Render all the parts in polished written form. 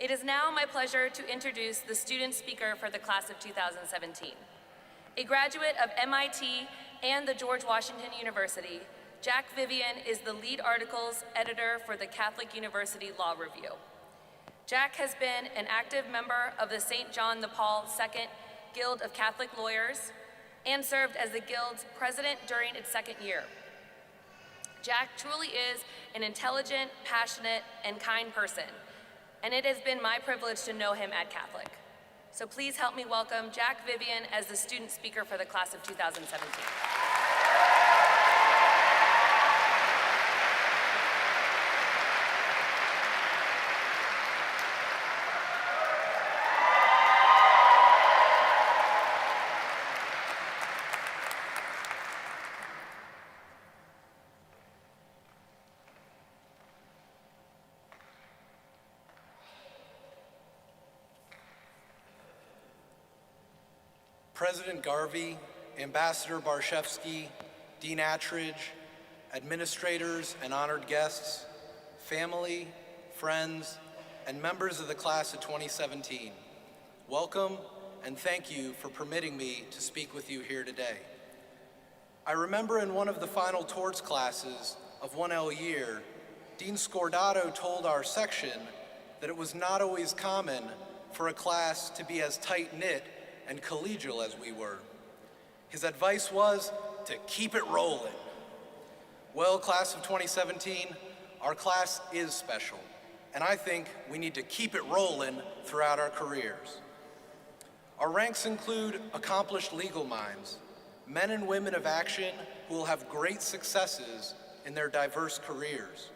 It is now my pleasure to introduce the student speaker for the class of 2017. A graduate of MIT and the George Washington University, Jack Vivian is the lead articles editor for the Catholic University Law Review. Jack has been an active member of the St. John the Paul II Guild of Catholic Lawyers and served as the Guild's president during its second year. Jack truly is an intelligent, passionate, and kind person, and it has been my privilege to know him at Catholic. So please help me welcome Jack Vivian as the student speaker for the class of 2017. President Garvey, Ambassador Barshevsky, Dean Attridge, administrators and honored guests, family, friends, and members of the class of 2017, welcome and thank you for permitting me to speak with you here today. I remember in one of the final torts classes of 1L year, Dean Scordato told our section that it was not always common for a class to be as tight-knit and collegial as we were. His advice was to keep it rolling. Well, class of 2017, our class is special, and I think we need to keep it rolling throughout our careers. Our ranks include accomplished legal minds, men and women of action who will have great successes in their diverse careers.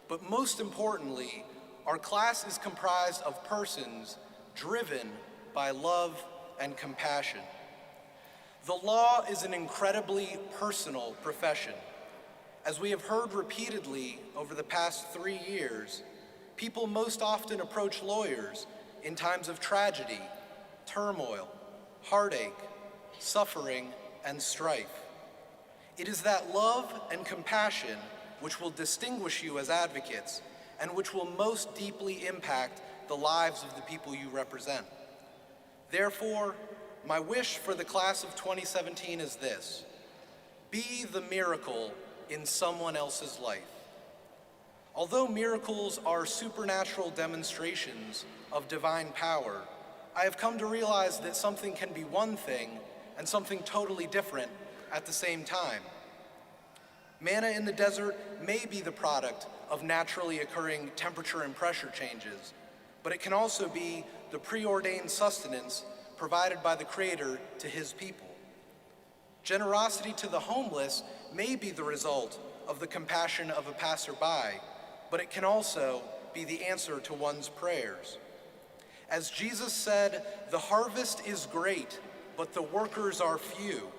But most importantly, our class is comprised of persons driven by love and compassion. The law is an incredibly personal profession. As we have heard repeatedly over the past 3 years, people most often approach lawyers in times of tragedy, turmoil, heartache, suffering, and strife. It is that love and compassion which will distinguish you as advocates and which will most deeply impact the lives of the people you represent. Therefore, my wish for the class of 2017 is this: be the miracle in someone else's life. Although miracles are supernatural demonstrations of divine power, I have come to realize that something can be one thing and something totally different at the same time. Manna in the desert may be the product of naturally occurring temperature and pressure changes, but it can also be the preordained sustenance provided by the Creator to His people. Generosity to the homeless may be the result of the compassion of a passerby, but it can also be the answer to one's prayers. As Jesus said, "The harvest is great, but the workers are few."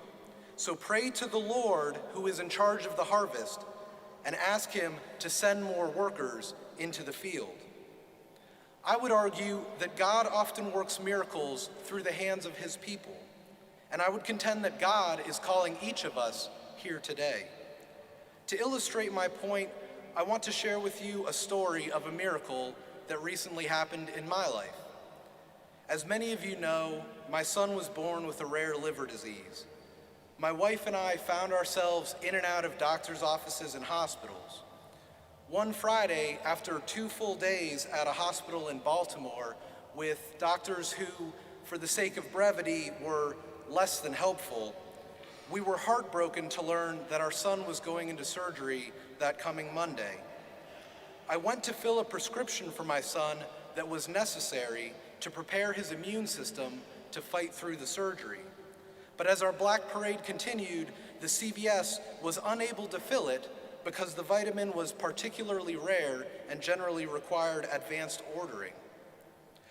So pray to the Lord who is in charge of the harvest and ask Him to send more workers into the field. I would argue that God often works miracles through the hands of His people, and I would contend that God is calling each of us here today. To illustrate my point, I want to share with you a story of a miracle that recently happened in my life. As many of you know, my son was born with a rare liver disease. My wife and I found ourselves in and out of doctors' offices and hospitals. One Friday, after 2 full days at a hospital in Baltimore with doctors who, for the sake of brevity, were less than helpful, we were heartbroken to learn that our son was going into surgery that coming Monday. I went to fill a prescription for my son that was necessary to prepare his immune system to fight through the surgery. But as our Black Parade continued, the CVS was unable to fill it because the vitamin was particularly rare and generally required advanced ordering.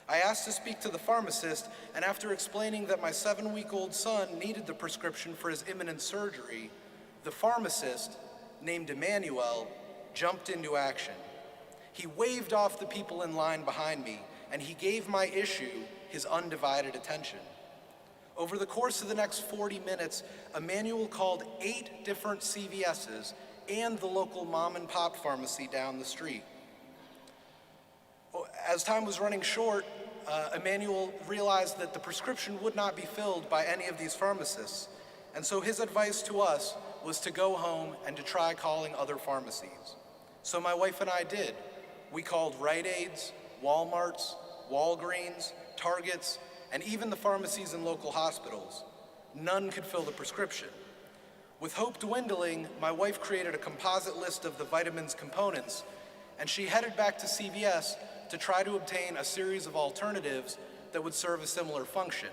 I asked to speak to the pharmacist, and after explaining that my 7-week-old son needed the prescription for his imminent surgery, the pharmacist, named Emmanuel, jumped into action. He waved off the people in line behind me, and he gave my issue his undivided attention. Over the course of the next 40 minutes, Emmanuel called 8 different CVS's and the local mom and pop pharmacy down the street. As time was running short, Emmanuel realized that the prescription would not be filled by any of these pharmacists, and so his advice to us was to go home and to try calling other pharmacies. So my wife and I did. We called Rite Aids, Walmarts, Walgreens, Targets, and even the pharmacies in local hospitals. None could fill the prescription. With hope dwindling, my wife created a composite list of the vitamin's components, and she headed back to CVS to try to obtain a series of alternatives that would serve a similar function.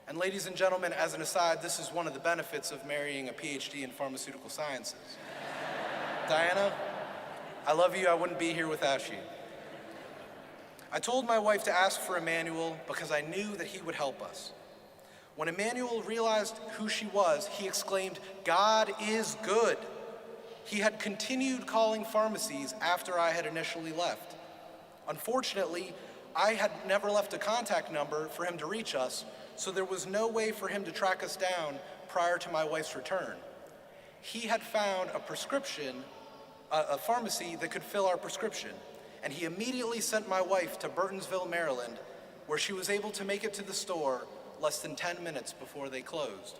And ladies and gentlemen, as an aside, this is one of the benefits of marrying a PhD in pharmaceutical sciences. Diana, I love you. I wouldn't be here without you. I told my wife to ask for Emmanuel because I knew that he would help us. When Emmanuel realized who she was, he exclaimed, "God is good." He had continued calling pharmacies after I had initially left. Unfortunately, I had never left a contact number for him to reach us, so there was no way for him to track us down prior to my wife's return. He had found a pharmacy that could fill our prescription, and he immediately sent my wife to Burtonsville, Maryland, where she was able to make it to the store less than 10 minutes before they closed.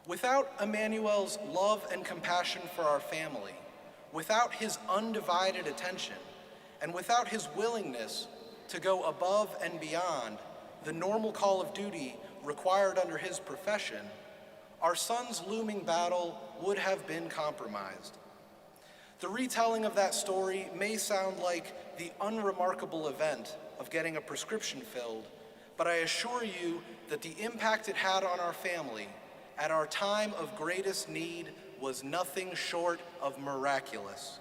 Without Emmanuel's love and compassion for our family, without his undivided attention, and without his willingness to go above and beyond the normal call of duty required under his profession, our son's looming battle would have been compromised. The retelling of that story may sound like the unremarkable event of getting a prescription filled, but I assure you that the impact it had on our family at our time of greatest need was nothing short of miraculous.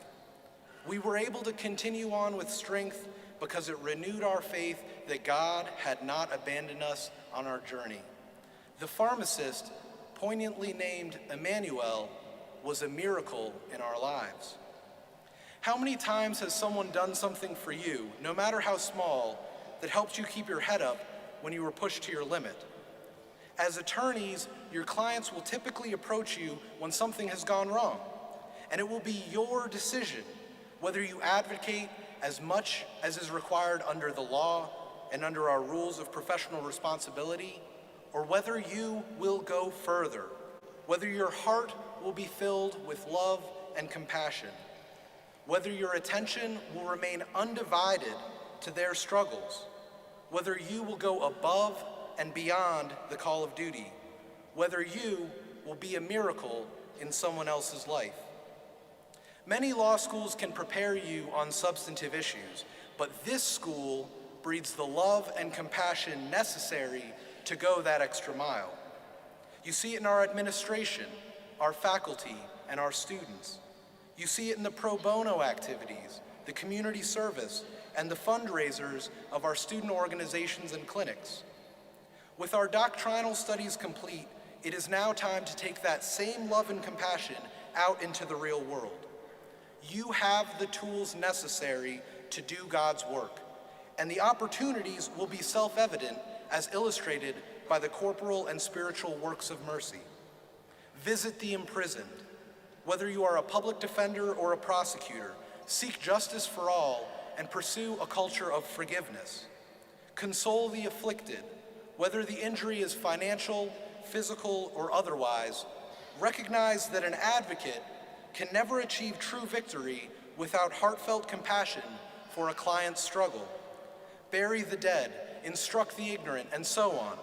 We were able to continue on with strength because it renewed our faith that God had not abandoned us on our journey. The pharmacist, poignantly named Emmanuel, was a miracle in our lives. How many times has someone done something for you, no matter how small, that helped you keep your head up when you were pushed to your limit? As attorneys, your clients will typically approach you when something has gone wrong, and it will be your decision whether you advocate as much as is required under the law and under our rules of professional responsibility, or whether you will go further, whether your heart will be filled with love and compassion, whether your attention will remain undivided to their struggles, whether you will go above and beyond the call of duty, whether you will be a miracle in someone else's life. Many law schools can prepare you on substantive issues, but this school breeds the love and compassion necessary to go that extra mile. You see it in our administration, our faculty, and our students. You see it in the pro bono activities, the community service, and the fundraisers of our student organizations and clinics. With our doctrinal studies complete, it is now time to take that same love and compassion out into the real world. You have the tools necessary to do God's work, and the opportunities will be self-evident as illustrated by the corporal and spiritual works of mercy. Visit the imprisoned. Whether you are a public defender or a prosecutor, seek justice for all and pursue a culture of forgiveness. Console the afflicted. Whether the injury is financial, physical, or otherwise, recognize that an advocate can never achieve true victory without heartfelt compassion for a client's struggle. Bury the dead, instruct the ignorant, and so on.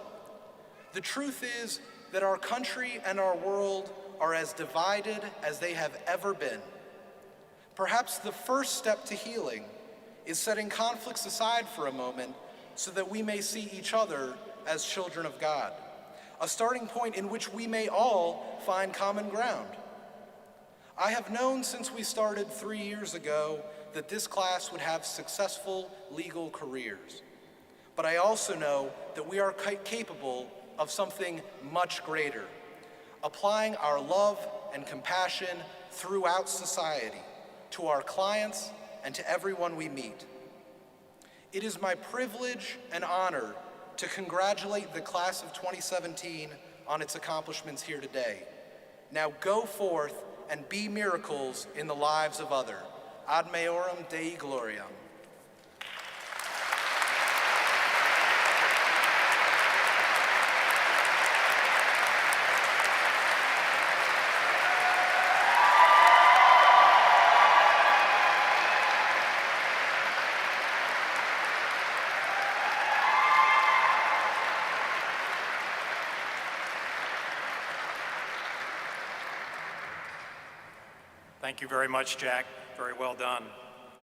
The truth is that our country and our world are as divided as they have ever been. Perhaps the first step to healing is setting conflicts aside for a moment so that we may see each other as children of God, a starting point in which we may all find common ground. I have known since we started 3 years ago that this class would have successful legal careers. But I also know that we are capable of something much greater, applying our love and compassion throughout society, to our clients and to everyone we meet. It is my privilege and honor to congratulate the class of 2017 on its accomplishments here today. Now go forth and be miracles in the lives of others. Ad Maiorem Dei Gloriam. Thank you very much, Jack. Very well done.